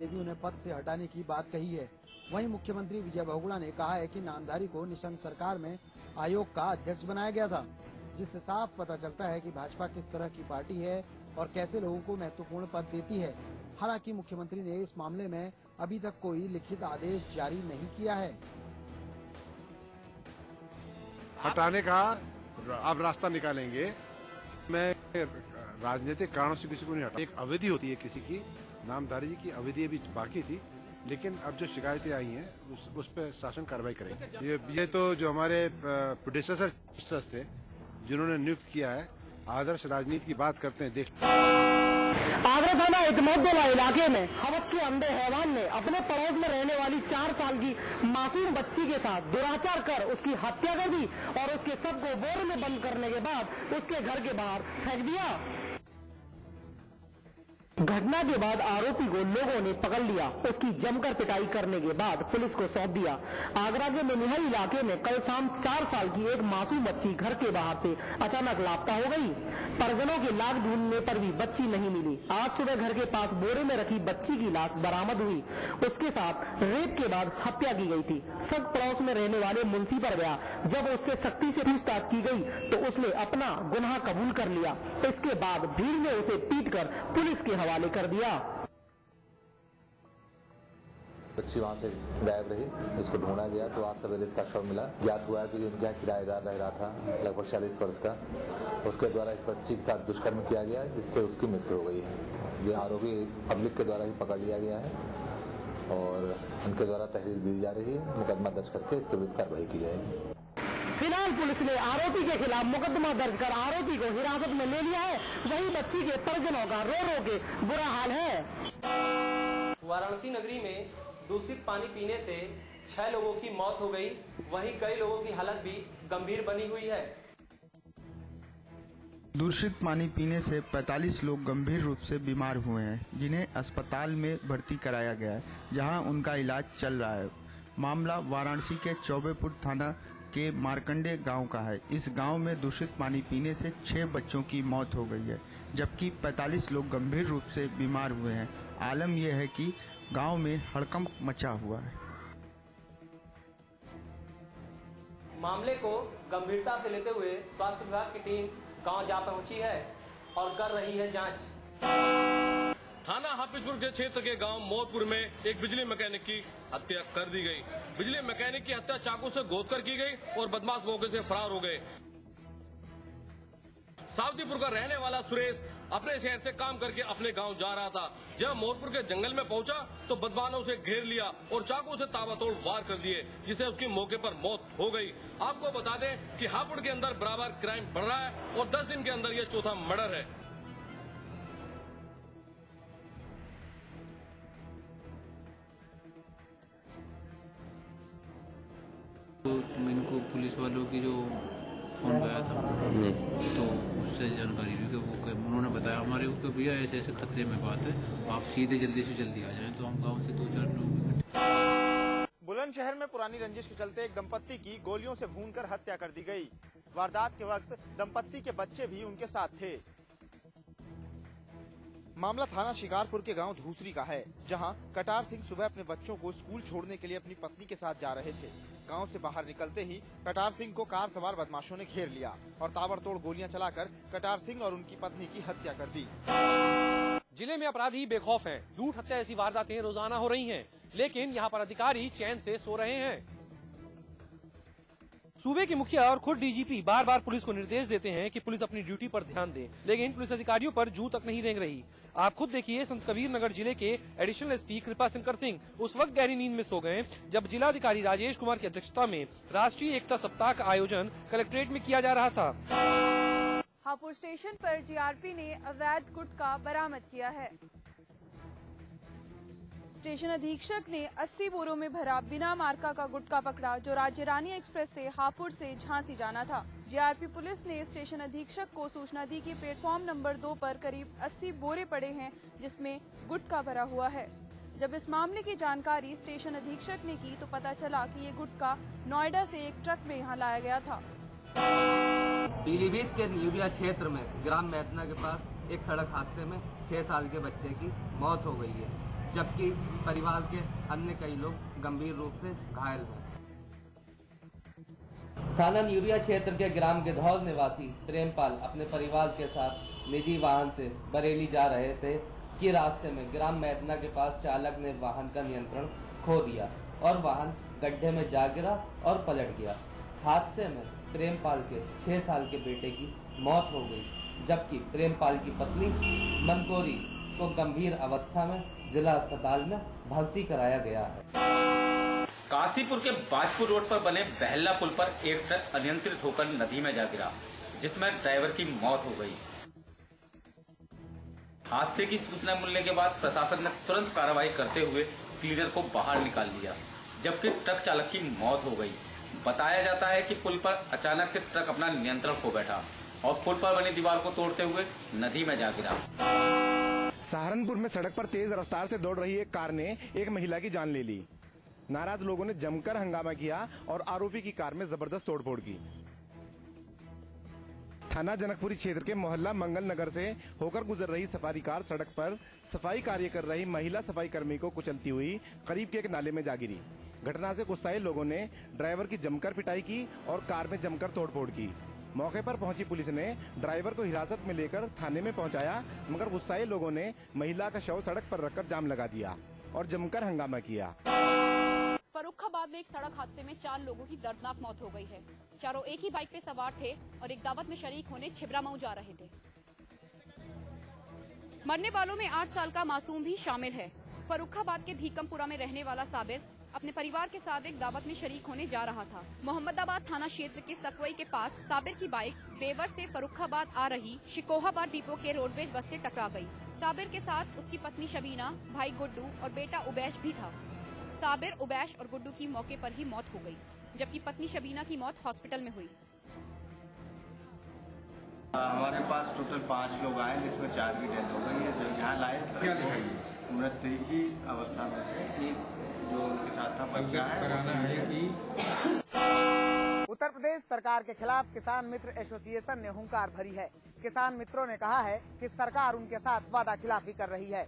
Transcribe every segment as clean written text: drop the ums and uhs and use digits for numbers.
भी उन्हें पद से हटाने की बात कही है। वहीं मुख्यमंत्री विजय बहुगुणा ने कहा है कि नामधारी को निशंक सरकार में आयोग का अध्यक्ष बनाया गया था, जिससे साफ पता चलता है कि भाजपा किस तरह की पार्टी है और कैसे लोगों को महत्वपूर्ण पद देती है। हालांकि मुख्यमंत्री ने इस मामले में अभी तक कोई लिखित आदेश जारी नहीं किया है। हटाने का अब रास्ता निकालेंगे। मैं राजनीतिक कारणों से किसी को नहीं हटा। एक अवधि होती है किसी की, नामधारी जी की अवधि अभी बाकी थी, लेकिन अब जो शिकायतें आई हैं उस पर शासन कार्रवाई करेगी। ये तो जो हमारे प्रोड्यूसर थे जिन्होंने नियुक्त किया है, आदर्श राजनीति की बात करते हैं। देख आगरा थाना इतमौद्दौला इलाके में हवस के अंधे हैवान ने अपने पड़ोस में रहने वाली 4 साल की मासूम बच्ची के साथ दुराचार कर उसकी हत्या कर दी और उसके शव को बोरे में बंद करने के बाद उसके घर के बाहर फेंक दिया। घटना के बाद आरोपी को लोगों ने पकड़ लिया। उसकी जमकर पिटाई करने के बाद पुलिस को सौंप दिया। आगरा के ननिहाल इलाके में कल शाम 4 साल की एक मासूम बच्ची घर के बाहर से अचानक लापता हो गई। परिजनों के लाख ढूंढने पर भी बच्ची नहीं मिली। आज सुबह घर के पास बोरे में रखी बच्ची की लाश बरामद हुई। उसके साथ रेप के बाद हत्या की गई थी। शक पड़ोस में रहने वाले मुंशी पर गया। जब उससे सख्ती से पूछताछ की गई तो उसने अपना गुनाह कबूल कर लिया। इसके बाद भीड़ ने उसे पीटकर पुलिस के हवाले कर दिया। बच्ची वहाँ से गायब रही, इसको ढूंढा गया तो आज सवेरे इसका शव मिला। ज्ञात हुआ कि उनका किराएदार रह रहा था, लगभग 40 वर्ष का। उसके द्वारा इस बच्ची के साथ दुष्कर्म किया गया, जिससे उसकी मृत्यु हो गई है। ये आरोपी पब्लिक के द्वारा ही पकड़ लिया गया है और उनके द्वारा तहरीर दी जा रही है। मुकदमा दर्ज करके इसके विरुद्ध कार्रवाई की जाएगी। फिलहाल पुलिस ने आरोपी के खिलाफ मुकदमा दर्ज कर आरोपी को हिरासत में ले लिया है। वहीं बच्ची के परिजनों का रो रो के बुरा हाल है। वाराणसी नगरी में दूषित पानी पीने से 6 लोगों की मौत हो गई। वहीं कई लोगों की हालत भी गंभीर बनी हुई है। दूषित पानी पीने से 45 लोग गंभीर रूप से बीमार हुए हैं, जिन्हें अस्पताल में भर्ती कराया गया है, जहां उनका इलाज चल रहा है। मामला वाराणसी के चौबेपुर थाना के मारकंडे गांव का है। इस गांव में दूषित पानी पीने से 6 बच्चों की मौत हो गई है, जबकि 45 लोग गंभीर रूप से बीमार हुए हैं। आलम यह है कि गांव में हड़कंप मचा हुआ है। मामले को गंभीरता से लेते हुए स्वास्थ्य विभाग की टीम गांव जा पहुंची है और कर रही है जांच। थाना हाफिजपुर के क्षेत्र के गांव मोहतपुर में एक बिजली मैकेनिक की हत्या कर दी गई। बिजली मैकेनिक की हत्या चाकू से गोदकर की गई और बदमाश मौके से फरार हो गए। सावतीपुर का रहने वाला सुरेश अपने शहर से काम करके अपने गांव जा रहा था। जब मोहतपुर के जंगल में पहुंचा तो बदमाशों से घेर लिया और चाकू से ताबड़तोड़ वार कर दिए, जिससे उसकी मौके पर मौत हो गई। आपको बता दें कि हापुड़ के अंदर बराबर क्राइम बढ़ रहा है और 10 दिन के अंदर यह चौथा मर्डर है। तो इनको पुलिस वालों की जो फोन गया था तो उससे जानकारी हुई कि वो उन्होंने बताया हमारे को भैया ऐसे ऐसे खतरे में बात है, आप सीधे जल्दी से जल्दी आ जाएं। तो हम गांव से 2-4 लोग। बुलंदशहर में पुरानी रंजिश के चलते एक दंपत्ति की गोलियों से भूनकर हत्या कर दी गई। वारदात के वक्त दंपत्ति के बच्चे भी उनके साथ थे। मामला थाना शिकारपुर के गांव धूसरी का है, जहां कटार सिंह सुबह अपने बच्चों को स्कूल छोड़ने के लिए अपनी पत्नी के साथ जा रहे थे। गांव से बाहर निकलते ही कटार सिंह को कार सवार बदमाशों ने घेर लिया और ताबड़तोड़ गोलियां चलाकर कटार सिंह और उनकी पत्नी की हत्या कर दी। जिले में अपराधी बेखौफ हैं। लूट हत्या ऐसी वारदातें रोजाना हो रही हैं, लेकिन यहाँ पर अधिकारी चैन से सो रहे हैं। सूबे के मुखिया और खुद डीजीपी बार बार पुलिस को निर्देश देते हैं कि पुलिस अपनी ड्यूटी पर ध्यान दे, लेकिन पुलिस अधिकारियों पर जूं तक नहीं रेंग रही। आप खुद देखिए, संत कबीर नगर जिले के एडिशनल एसपी कृपा शंकर सिंह उस वक्त गहरी नींद में सो गए जब जिलाधिकारी राजेश कुमार की अध्यक्षता में राष्ट्रीय एकता सप्ताह का आयोजन कलेक्ट्रेट में किया जा रहा था। हापुड़ स्टेशन पर जीआरपी ने अवैध गुटखा बरामद किया है। स्टेशन अधीक्षक ने 80 बोरों में भरा बिना मार्का का गुटखा पकड़ा, जो राज्य रानी एक्सप्रेस से हापुड़ से झांसी जाना था। जीआरपी पुलिस ने स्टेशन अधीक्षक को सूचना दी कि प्लेटफॉर्म नंबर 2 पर करीब 80 बोरे पड़े हैं, जिसमें गुटखा भरा हुआ है। जब इस मामले की जानकारी स्टेशन अधीक्षक ने की तो पता चला कि ये गुटखा नोएडा से एक ट्रक में यहाँ लाया गया था। पीलीभीत के न्यूबिया क्षेत्र में ग्राम मैतना के पास एक सड़क हादसे में 6 साल के बच्चे की मौत हो गई है, जबकि परिवार के अन्य कई लोग गंभीर रूप से घायल हैं। थाना न्यूरिया क्षेत्र के ग्राम गिद्धौर निवासी प्रेमपाल अपने परिवार के साथ निजी वाहन से बरेली जा रहे थे कि रास्ते में ग्राम मैदना के पास चालक ने वाहन का नियंत्रण खो दिया और वाहन गड्ढे में जा गिरा और पलट गया। हादसे में प्रेमपाल के 6 साल के बेटे की मौत हो गई, जबकि प्रेमपाल की पत्नी मनकोरी को गंभीर अवस्था में जिला अस्पताल में भर्ती कराया गया है। काशीपुर के बाजपुर रोड पर बने बहल्ला पुल पर एक ट्रक अनियंत्रित होकर नदी में जा गिरा, जिसमें ड्राइवर की मौत हो गई। हादसे की सूचना मिलने के बाद प्रशासन ने तुरंत कार्रवाई करते हुए क्लीनर को बाहर निकाल लिया, जबकि ट्रक चालक की मौत हो गई। बताया जाता है कि पुल पर अचानक से ट्रक अपना नियंत्रण खो बैठा और पुल पर बनी दीवार को तोड़ते हुए नदी में जा गिरा। सहारनपुर में सड़क पर तेज रफ्तार से दौड़ रही एक कार ने एक महिला की जान ले ली। नाराज लोगों ने जमकर हंगामा किया और आरोपी की कार में जबरदस्त तोड़फोड़ की। थाना जनकपुरी क्षेत्र के मोहल्ला मंगल नगर से होकर गुजर रही सफारी कार सड़क पर सफाई कार्य कर रही महिला सफाई कर्मी को कुचलती हुई करीब के एक नाले में जा गिरी। घटना से गुस्साए लोगों ने ड्राइवर की जमकर पिटाई की और कार में जमकर तोड़फोड़ की। मौके पर पहुंची पुलिस ने ड्राइवर को हिरासत में लेकर थाने में पहुंचाया, मगर गुस्साए लोगों ने महिला का शव सड़क पर रखकर जाम लगा दिया और जमकर हंगामा किया। फर्रुखाबाद में एक सड़क हादसे में 4 लोगों की दर्दनाक मौत हो गई है। चारों एक ही बाइक पे सवार थे और एक दावत में शरीक होने छिबरामऊ जा रहे थे। मरने वालों में 8 साल का मासूम भी शामिल है। फर्रुखाबाद के भीकमपुरा में रहने वाला साबिर अपने परिवार के साथ एक दावत में शरीक होने जा रहा था। मोहम्मदाबाद थाना क्षेत्र के सकवई के पास साबिर की बाइक बेवर से फर्रुखाबाद आ रही शिकोहाबाद डिपो के रोडवेज बस से टकरा गई। साबिर के साथ उसकी पत्नी शबीना, भाई गुड्डू और बेटा उबैश भी था। साबिर, उबैश और गुड्डू की मौके पर ही मौत हो गई, जबकि पत्नी शबीना की मौत हॉस्पिटल में हुई। हमारे पास टोटल 5 लोग आए, जिसमें 4 की डेथ हो गई है। जो यहाँ लाए क्या दिखाई मृत ही अवस्था में है। एक जो उनके साथ था बच्चा है। उत्तर प्रदेश सरकार के खिलाफ किसान मित्र एसोसिएशन ने हुंकार भरी है। किसान मित्रों ने कहा है कि सरकार उनके साथ वादा खिलाफी कर रही है।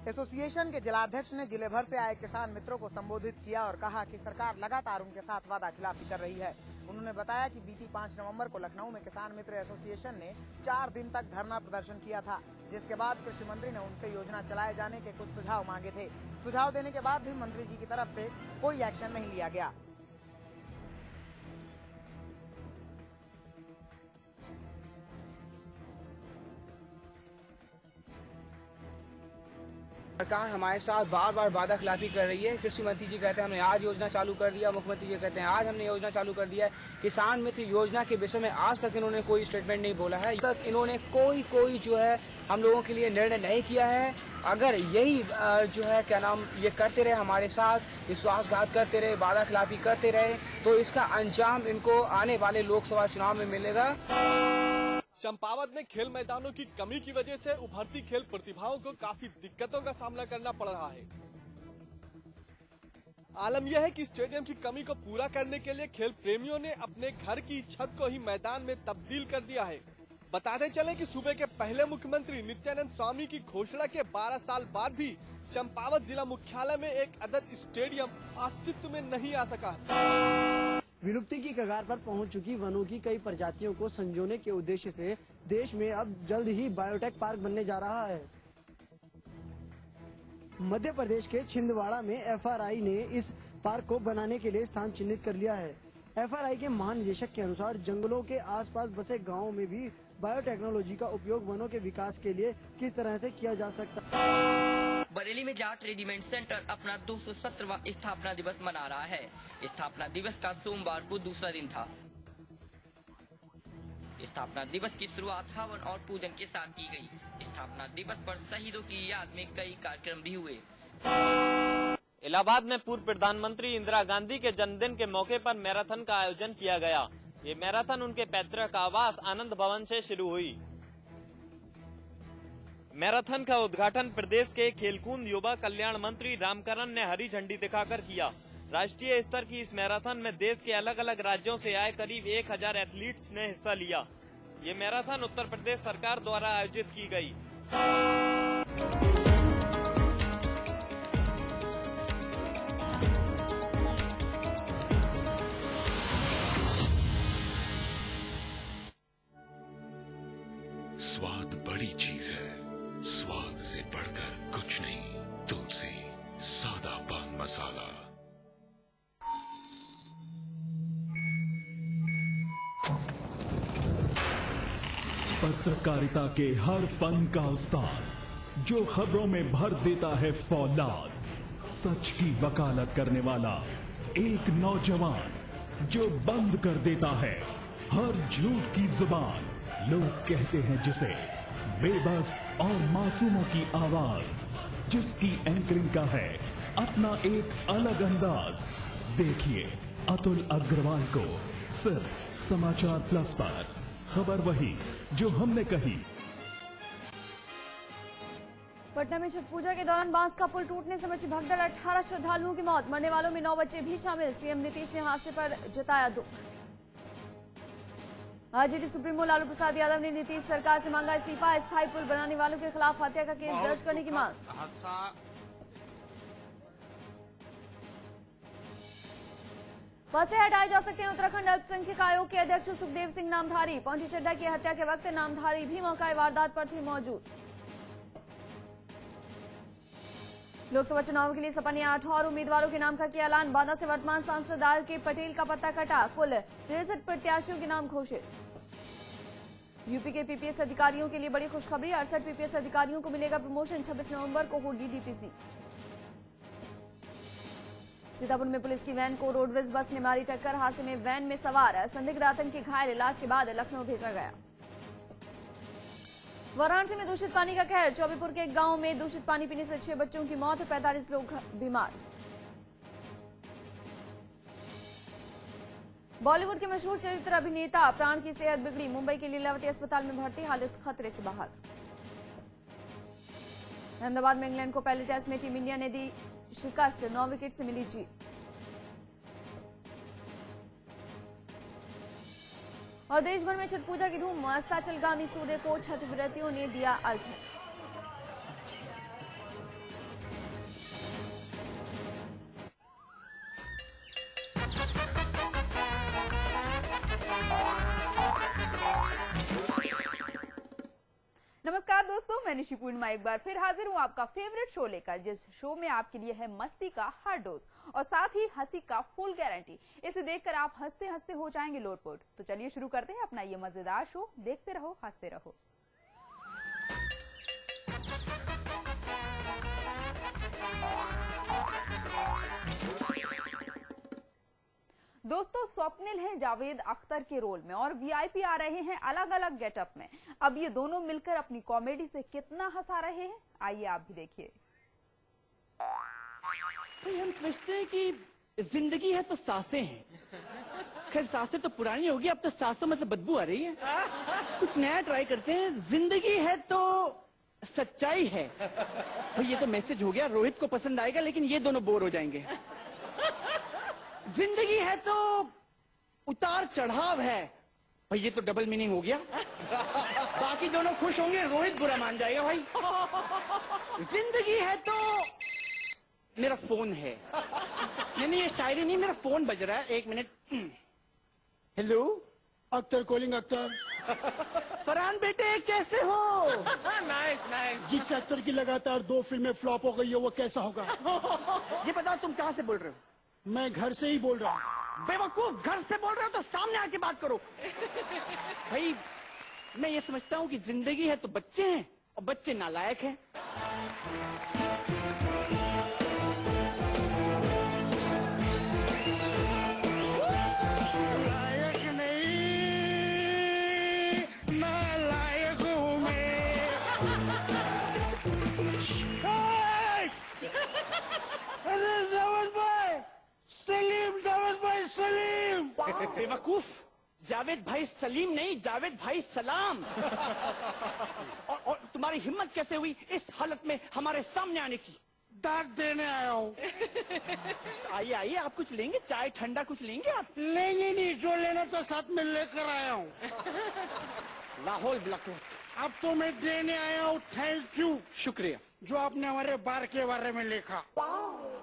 एसोसिएशन के जिलाध्यक्ष ने जिले भर से आए किसान मित्रों को संबोधित किया और कहा कि सरकार लगातार उनके साथ वादा खिलाफी कर रही है। उन्होंने बताया कि बीती 5 नवंबर को लखनऊ में किसान मित्र एसोसिएशन ने 4 दिन तक धरना प्रदर्शन किया था, जिसके बाद कृषि मंत्री ने उनसे योजना चलाए जाने के कुछ सुझाव मांगे थे। सुझाव देने के बाद भी मंत्री जी की तरफ से कोई एक्शन नहीं लिया गया। सरकार हमारे साथ बार बार वादा खिलाफी कर रही है। कृषि मंत्री जी कहते हैं हमने आज योजना चालू कर दिया, मुख्यमंत्री जी कहते हैं आज हमने योजना चालू कर दिया है। किसान मित्र योजना के विषय में आज तक इन्होंने कोई स्टेटमेंट नहीं बोला है। तक इन्होंने कोई जो है हम लोगों के लिए निर्णय नहीं किया है। अगर यही जो है क्या नाम ये करते रहे, हमारे साथ विश्वासघात करते रहे, वादा खिलाफी करते रहे, तो इसका अंजाम इनको आने वाले लोकसभा चुनाव में मिलेगा। चंपावत में खेल मैदानों की कमी की वजह से उभरती खेल प्रतिभाओं को काफी दिक्कतों का सामना करना पड़ रहा है। आलम यह है कि स्टेडियम की कमी को पूरा करने के लिए खेल प्रेमियों ने अपने घर की छत को ही मैदान में तब्दील कर दिया है। बताते चले कि सूबे के पहले मुख्यमंत्री नित्यानंद स्वामी की घोषणा के 12 साल बाद भी चंपावत जिला मुख्यालय में एक अदद स्टेडियम अस्तित्व में नहीं आ सका। विलुप्ति की कगार पर पहुंच चुकी वनों की कई प्रजातियों को संजोने के उद्देश्य से देश में अब जल्द ही बायोटेक पार्क बनने जा रहा है। मध्य प्रदेश के छिंदवाड़ा में एफआरआई ने इस पार्क को बनाने के लिए स्थान चिन्हित कर लिया है। एफआरआई के महानिदेशक के अनुसार जंगलों के आसपास बसे गांवों में भी बायोटेक्नोलॉजी का उपयोग वनों के विकास के लिए किस तरह से किया जा सकता है। बरेली में जाट रेजिमेंट सेंटर अपना 217वां स्थापना दिवस मना रहा है। स्थापना दिवस का सोमवार को दूसरा दिन था। स्थापना दिवस की शुरुआत हवन और पूजन के साथ की गई। स्थापना दिवस पर शहीदों की याद में कई कार्यक्रम भी हुए। इलाहाबाद में पूर्व प्रधानमंत्री इंदिरा गांधी के जन्मदिन के मौके पर मैराथन का आयोजन किया गया। ये मैराथन उनके पैतृक आवास आनंद भवन से शुरू हुई। मैराथन का उद्घाटन प्रदेश के खेलकूद युवा कल्याण मंत्री रामकरण ने हरी झंडी दिखाकर किया। राष्ट्रीय स्तर की इस मैराथन में देश के अलग अलग राज्यों से आए करीब 1000 एथलीट्स ने हिस्सा लिया। ये मैराथन उत्तर प्रदेश सरकार द्वारा आयोजित की गई। स्वाद बड़ी चीज है, स्वाद से बढ़कर कुछ नहीं। तुलसी सादा पान मसाला। पत्रकारिता के हर फन का उस्ताद, जो खबरों में भर देता है फौलाद, सच की वकालत करने वाला एक नौजवान जो बंद कर देता है हर झूठ की जुबान। लोग कहते हैं जिसे बेबस और मासूमों की आवाज, जिसकी एंकरिंग का है अपना एक अलग अंदाज। देखिए अतुल अग्रवाल को सिर्फ समाचार प्लस पर। खबर वही जो हमने कही। पटना में छठ पूजा के दौरान बांस का पुल टूटने से मची भगदड़, 18 श्रद्धालुओं की मौत, मरने वालों में 9 बच्चे भी शामिल। सीएम नीतीश ने हादसे पर जताया दुख। आरजेडी सुप्रीमो लालू प्रसाद यादव ने नीतीश सरकार से मांगा इस्तीफा, स्थायी पुल बनाने वालों के खिलाफ हत्या का केस दर्ज करने की मांग। पद से हटाए जा सकते हैं उत्तराखंड अल्पसंख्यक आयोग के अध्यक्ष सुखदेव सिंह नामधारी। पौंटी चड्ढा की हत्या के वक्त नामधारी भी मौका वारदात पर थे मौजूद। लोकसभा चुनाव के लिए सपा ने 8 और उम्मीदवारों के नाम का किया ऐलान। बांदा से वर्तमान सांसद आर के पटेल का पत्ता कटा, कुल 63 प्रत्याशियों के नाम घोषित। यूपी के पीपीएस अधिकारियों के लिए बड़ी खुशखबरी, 68 पीपीएस अधिकारियों को मिलेगा प्रमोशन, 26 नवंबर को होगी डीपीसी। सीतापुर में पुलिस की वैन को रोडवेज बस ने मारी टक्कर, हादसे में वैन में सवार संदिग्ध आतंकी घायल, इलाज के बाद लखनऊ भेजा गया। वाराणसी में दूषित पानी का कहर, चौबेपुर के एक गांव में दूषित पानी पीने से 6 बच्चों की मौत, 45 लोग बीमार। बॉलीवुड के मशहूर चरित्र अभिनेता प्राण की सेहत बिगड़ी, मुंबई के लीलावती अस्पताल में भर्ती, हालत खतरे से बाहर। अहमदाबाद में इंग्लैंड को पहले टेस्ट में टीम इंडिया ने दी शिकस्त, 9 विकेट से मिली जीत। और देश भर में छठ पूजा की धूम, अस्ताचलगामी सूर्य को छठ व्रतियों ने दिया अर्घ्य। नमस्कार दोस्तों, मैं निशि पूर्णिमा एक बार फिर हाजिर हूँ आपका फेवरेट शो लेकर, जिस शो में आपके लिए है मस्ती का हर डोज और साथ ही हंसी का फुल गारंटी। इसे देखकर आप हंसते हंसते हो जाएंगे लोटपोट। तो चलिए शुरू करते हैं अपना ये मजेदार शो। देखते रहो, हंसते रहो। दोस्तों, स्वप्निल हैं जावेद अख्तर के रोल में और वीआईपी आ रहे हैं अलग अलग गेटअप में। अब ये दोनों मिलकर अपनी कॉमेडी से कितना हंसा रहे हैं, आइए आप भी देखिए। तो हम समझते हैं कि जिंदगी है तो सांसें हैं। खैर सांसें तो पुरानी होगी, अब तो सांसों में से बदबू आ रही है। कुछ नया ट्राई करते हैं। जिंदगी है तो सच्चाई है। तो ये तो मैसेज हो गया, रोहित को पसंद आएगा लेकिन ये दोनों बोर हो जाएंगे। जिंदगी है तो उतार चढ़ाव है, भाई ये तो डबल मीनिंग हो गया। बाकी दोनों खुश होंगे, रोहित बुरा मान जाएगा भाई। जिंदगी है तो मेरा फोन है। नहीं ये शायरी नहीं, मेरा फोन बज रहा है, 1 minute. Hello Akhtar calling Akhtar. Farhan बेटे कैसे हो? Nice nice. जिस एक्टर की लगातार 2 फिल्में फ्लॉप हो गई है वो कैसा होगा? ये बताओ तुम कहाँ से बोल रहे हो? मैं घर से ही बोल रहा हूँ। बेवकूफ, घर से बोल रहे हो तो सामने आके बात करो। भाई मैं ये समझता हूँ कि जिंदगी है तो बच्चे हैं और बच्चे नालायक हैं। लायक नहीं, नालायक हूँ मैं। अरे जावेद भाई सलीम, जावेद भाई सलीम। बेवकूफ, जावेद भाई सलीम नहीं, जावेद भाई सलाम। और तुम्हारी हिम्मत कैसे हुई इस हालत में हमारे सामने आने की? डांट देने आया हूँ। आइए आइए, आप कुछ लेंगे? चाय ठंडा कुछ लेंगे आप? लेंगे नहीं, जो लेना तो साथ में लेकर आया हूँ। लाहौल ब्लॉक। अब तो मैं देने आया हूँ थैंक यू। शुक्रिया। जो आपने हमारे बार के बारे में लिखा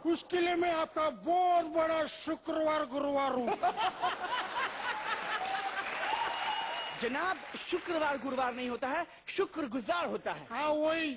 उसके लिए मैं आपका बहुत बड़ा शुक्रवार गुरुवार हूँ। जनाब शुक्रवार गुरुवार नहीं होता है, शुक्रगुजार होता है। हाँ वही।